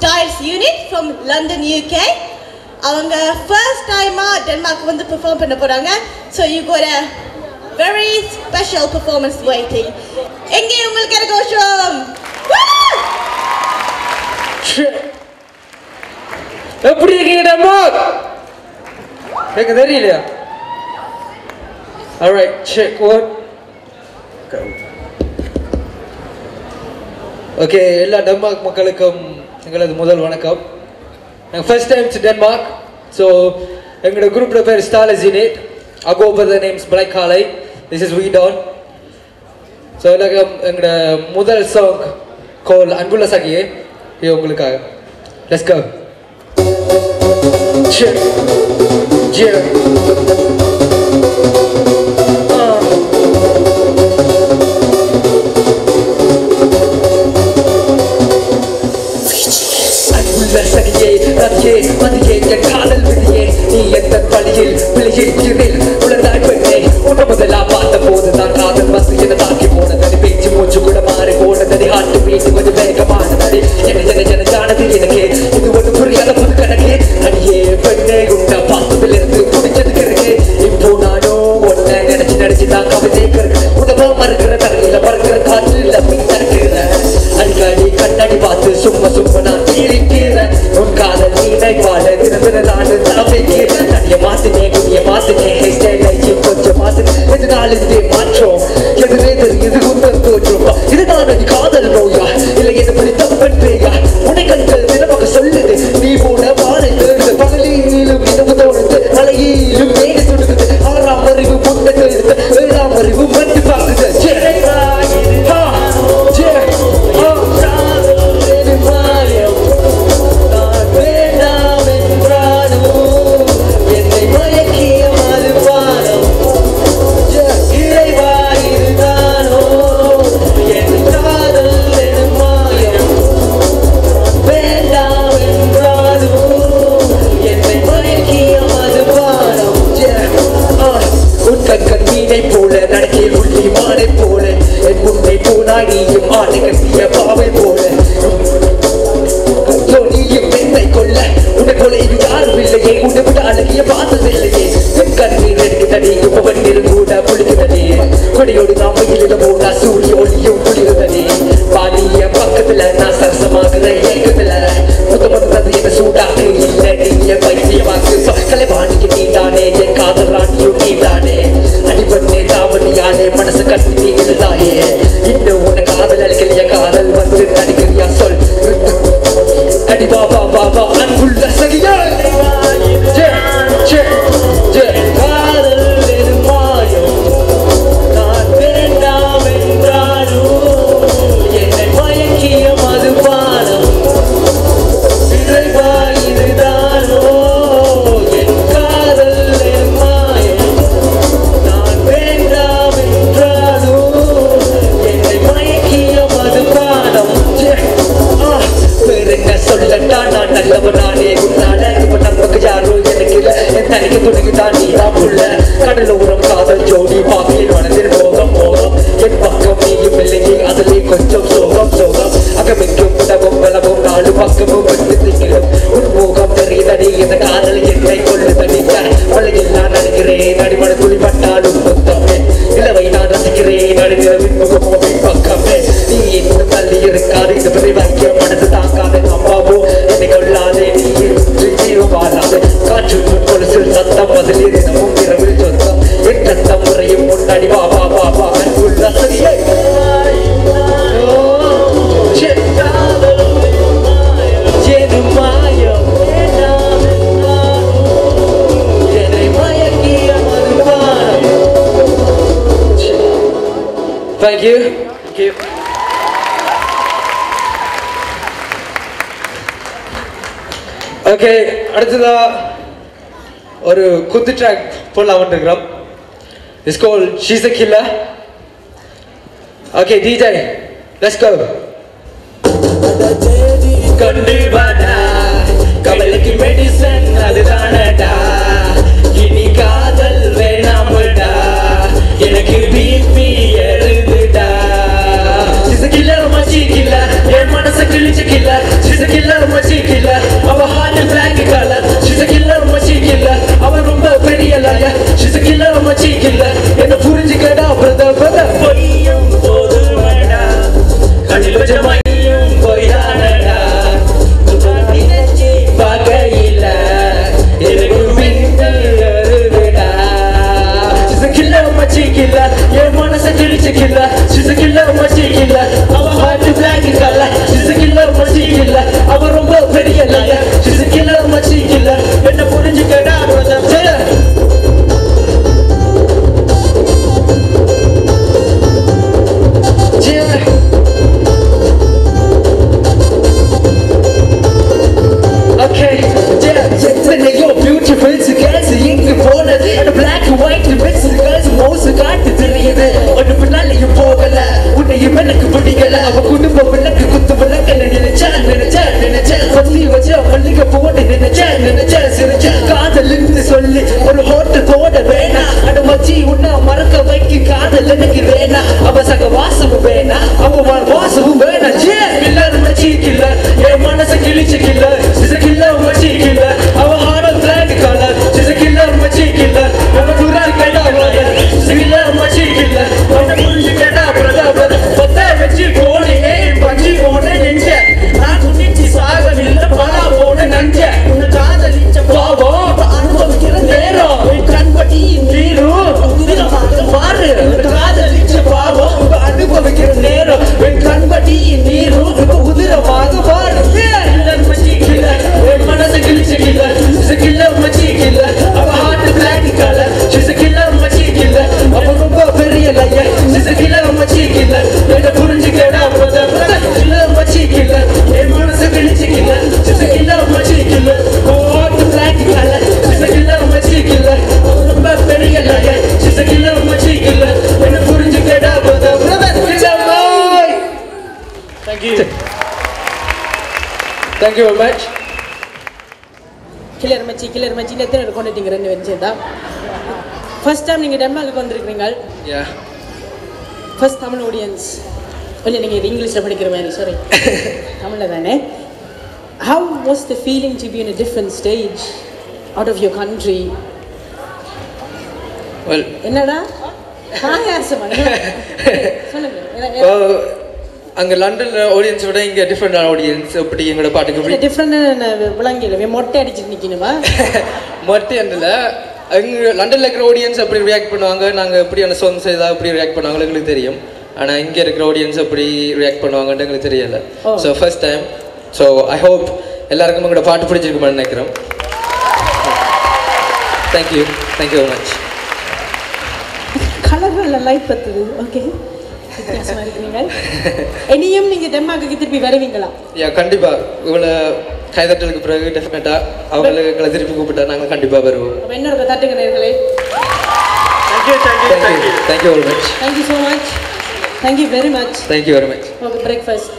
Styles Unit from London, UK. அவங்க first time Denmark வந்து perform பண்ண போறாங்க. So you got a very special performance waiting. எங்கே உங்களுக்கு கரகோஷம்? எப்படி இருக்கீங்க டென்மார்க்? எனக்கு தெரியலையா? Alright, check what? Okay, எல்லா டென்மார்க் மக்களுக்கும் எங்களது முதல் வணக்கம். First time to Denmark, so எங்களோட குரூப்ல பேர் Styles Unit. I go by the names Black Harley. This is We Don. So எங்களோட முதல் song called அன்புள்ள சகியே இது உங்களுக்காக. Let's go. Check. Yeah. ரத்தியே மதியே என் காதல் விதியே நீ எந்த பள்ளியில் விளையிறேன் உலகாய் பெண்ணே உன்னை முதலா பார்த்த போதுதான் காதல் வந்து என தாக்கி போனதடி பேச்சு மூச்சு கூட மாறி போனதடி ஹாட்டு பீட்டு கொஞ்சம் வேகமானதடி என்ன ஜானது எனக்கு இது ஒன்று புரியாத புது கணக்கே அடியே பெண்ணே உன்னை பார்த்ததிலிருந்து பிடிச்சதுக்கு இருக்கு இப்போ நானும் ஒன்ன நினைச்சு தான் கவிதை உதவ மறுக்கிற தரையில பறக்கிற காற்றில் தடுக்கிற அடிக்கடி கண்ணாடி பார்த்து சும்மா நான் இருக்கிறேன் உன் காதல் நீனை பாட தினதாண்டு தவிக்கிறேன் தனிய மாத்தினேன் குடிய மாத்தினேன் ஹேர் ஸ்டைல் ஆயிடுச்சு கொஞ்சம் மாத்தினேன் எதனால இதே மாற்றம் எதுவே தெரியுது குந்தம் தோற்றும் இதுதான் அது காதல் நோயா இல்லை எது படி தப்பன்றியா உனை கண்கள் தினமாக சொல்லுது நீ போன பாலை தேர்ந்து பகலிலும் இரவு தோணுது அலையிலும் மேடு தொடுக்குது ஆறாம் அறிவு முன்ன எழுது ஏழாம் அறிவு மட்டு பார்க்குது போல நடக்கே உள்ளி மானை போல என் முன்னை போனாடியும் ஆடை கட்டிய பாவை போல நீயும் பெண்ணை கொல்ல உன்னை கொலை யாரும் இல்லையே உன்னை விட அழகிய பார்த்ததில்லையே என் கண்ணீர் எடுக்குதடி உபவண்ணீர் கூட புளிக்குதடி கொடியோடு நாமையில் போனா சூரிய ஒளியும் குளிர்தடி பாடிய பக்கத்துல நான் சரசமாகிற ஏகத்துல முதல் என்ன சூடாக்கு இல்லை நீ பைத்தியமாக்கு கலைவாணிக்கு நீதானே என் காதல் ராணியும் நீதானே அடிபண்ணே தாவணியானே மனசு கட்டி நீ எழுதாயே இன்னும் உன்னை காதல் அழிக்கலைய காதல் வந்து நடிக்கிறியா சொல் அடி பாபா பாபா அன்புள்ள சகியா காதல் மாயம் நான் வேண்டாம் என்றாலும் என்னை மயக்கிய மதுபானம் இதுதானோ என் காதல் மாயம் நான் வேண்டாம் என்றாலும் என்னை மயக்கிய மதுபானம் வேறென்ன சொல்லட்டா நான் நல்லவனானே உன்னால இப்ப நமக்கு யாரோ எனக்கு இல்லை என் தனிக்கு துணிக்குதான் நீதான் உள்ள கடலோரம் காதல் ஜோடி பாக்கியில் மனதில் மோகம் மோகம் என் பக்கம் நீயும் இல்லையே அதிலே கொஞ்சம் சோகம் சோகம் அகமிக்கும் உடவும் பலவும் நாலு பக்கமும் விட்டு திங்கிலும் உன் மோகம் தெரியுதடி இந்த காதல் என்னை கொள்ளுதடி மழையில் நான் நடுகிறேன் அடிமட துளி பட்டாலும் மொத்தமே இளவை நான் ரசிக்கிறேன் நடுகிற விண்முகமோ பக்கமே நீ இன்னும் தள்ளி இருக்காது இது பற்றி வைக்க மனசு தாக்காத அம்மாவோ என்னை கொள்ளாதே நீ வாழாது காற்று கொலுசில் சத்தம் பதில் தினமும் இரவில் சொத்தம் என் சத்தம் முறையும் முன்னாடி பாபா பாபா அன்புள்ள சரியே Thank you. Thank you. Okay, அடுத்ததா ஒரு குத்து ட்ராக் போடலாம் வந்துருக்கிறோம். It's called She's a Killer. Okay, DJ, let's go. கண்டிப்பாடா கவலைக்கு மெடிசன் அதுதானடா இனி காதல் வேணாமடா எனக்கு பிபி ஏறுதுடா She's a killer, my killer, என் மனசை கிழிச்ச killer She's a killer, machine killer. Our heart is black color. She's a killer machine killer. Our rumba பெரிய liar. She's a killer machine killer. என்ன புரிஞ்சுக்கடா brother brother. பொய்யும் போதுமடா. கண்ணில் வச்ச மையும் பொய்தானடா. நினைச்சி பார்க்கையில எனக்கு மின்னல் வருதுடா. She's a killer machine killer. என் மனசை கிழிச்ச killer. She's a killer machine killer. Our heart is black color. She's a killer machine killer. Our rumba பெரிய liar. She's a killer machine killer. என்ன புரிஞ்சுக்கடா brother brother. Okay, yeah, you're beautiful, so guys, you can fall it. And the black and white, the best of the girls, most of the guys, the தெரியுது. ஒன்னு பின்னால you போகல, உன்னை எனக்கு பிடிக்கல. அவ குடும்ப விளக்கு குத்து விளக்க நினைச்சா பள்ளி வச்சு மல்லிகை போட்டு நினைச்சா சிரிச்சா காதல்னு சொல்லி ஒரு ஹோட்டத்தோட வேணா. அட மச்சி உன்னை மறக்க வைக்க காதல் எனக்கு வேணா. அவ சக வாசமும் வேணா, அவ வாசமும் வேணா. கில்லர் மச்சி கில்லர், என் மனசை கிழிச்ச killer. She's a killer machine killer. Our heart is black color. She's a killer machine killer. Our dural keda brother. She's a killer machine killer. Our purunji keda brother brother. Patta vechi pone panji pone nenja. Na kunichi saga illa pala pone nanja. Unna kaadalicha paavo anubhavikira neram. Kanpati neeru udira maaru. Unna kaadalicha paavo anubhavikira neram. Kanpati neeru udira maaru. Killer machine killer. When manasa kills a killer, she's a killer machine killer. Our heart is black color. She's a killer machine killer. Our rumba very liar. She's a killer machine killer. When the purinjikada brother brother, killer machine killer. When manasa kills a killer, she's a killer machine killer. Our heart is black color. She's a killer machine killer. Our rumba very liar. She's a killer machine killer. When the purinjikada brother brother, killer boy. Thank you. Thank you very much. Clear மச்சி எத்தனை கொண்டுட்டீங்க ரெண்டு வச்சுருந்தா first time நீங்கள் டென்மார்க்கு வந்திருக்கிறீங்க. First Tamil audience இல்லை நீங்கள் இது இங்கிலீஷில் படிக்கிற மாதிரி சாரி தமிழில் தானே. How was the feeling to be in a different stage out of your country? என்னடா சொல்லுங்க. அங்கே லண்டனில் ஆடியன்ஸை விட இங்கே டிஃப்ரெண்டான ஆடியன்ஸ். எப்படி எங்களோட பாட்டுக்கு டிஃப்ரெண்டான விளங்கில மொட்டை அடிச்சுட்டு நிற்கணுமா? மொட்டை அண்டில் அங்கே லண்டனில் இருக்கிற ஆடியன்ஸ் அப்படி ரியாக்ட் பண்ணுவாங்க. நாங்கள் எப்படியான சாங்ஸ் ஏதாவது எப்படி ரியாக்ட் பண்ணுவாங்களோ எங்களுக்கு தெரியும். ஆனால் இங்கே இருக்கிற ஆடியன்ஸ் எப்படி ரியாக்ட் பண்ணுவாங்கன்னு எங்களுக்கு தெரியலை. So first time. So I hope எல்லாருக்கும் எங்களோட பாட்டு பிடிச்சிருக்குமான்னு நினைக்கிறோம். Thank you very much. கலர்ல லைஃப் பத்துது. ஓகே, வித்தியாசமாக இருக்கிறீங்க. இனியும் நீங்கள் டென்மார்க்கு திருப்பி வருவீங்களா? கண்டிப்பாக. இவ்வளோ கைதட்டலுக்கு பிறகு டெஃபினட்டாக அவங்களை திருப்பி கூப்பிட்டா நாங்கள் கண்டிப்பாக வருவோம். இன்னொரு தட்டுங்க நேர்களே. Thank you very much. Thank you so much. Thank you very much. Thank you very much. Okay, breakfast